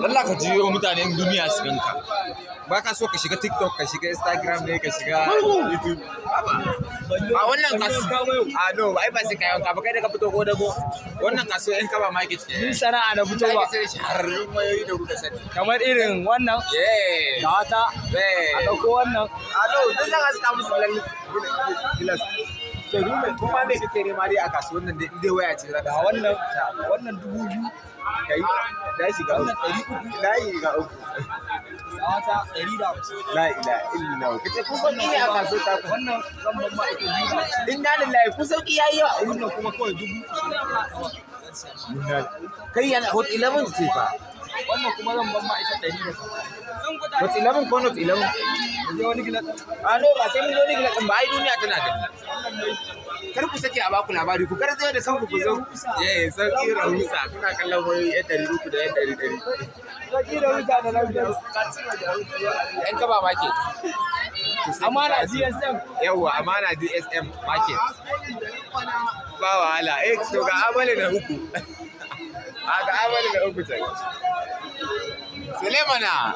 Allah ka jiyo mutanen duniya su ganka. Ba ka so ka shiga TikTok, ka shiga Instagram ne, ka shiga YouTube. A wannan kasuwa, no, ai ba sai ka yanka ba kai da ka fito ko dago. Wannan kasuwa yan kaba market ke. Ni sana'a na fito ba. Sai shahararrun wayoyi da kuka sani. Kamar irin wannan. Da wata. A ɗauko wannan. No, duk zan haska musu gilas. Kuma me kake nema dai a kasuwan nan dai waya ce za ka sa. Wannan 2000. Kai, da shiga wannan 300. Da yi ga uku. Wata 150. La ilaha illallah. Kace kun sauki ne a kasuwa ta ku. Wannan zan ban ma ita 250. Inna lillahi kun sauki yayi yawa. Wannan kuma kawai 2000. Kai yana hot 11 ce fa. Wannan kuma zan ban ma ita 100. Hot 11 ko not 11? Je wani gilas. No, ba sai mun wani gilas ba ai duniya tana da. Kar ku sake a baku labari ku kar zai da kanku ku zo. Sauki rahusa kuna kallon wani 300 da 100. Sauki rahusa da lafiya. Yan kaba market. Amana DSM. Yawwa amana DSM market. Ba wahala. To ga amale na uku. Ga amale na uku sai. Sulemana.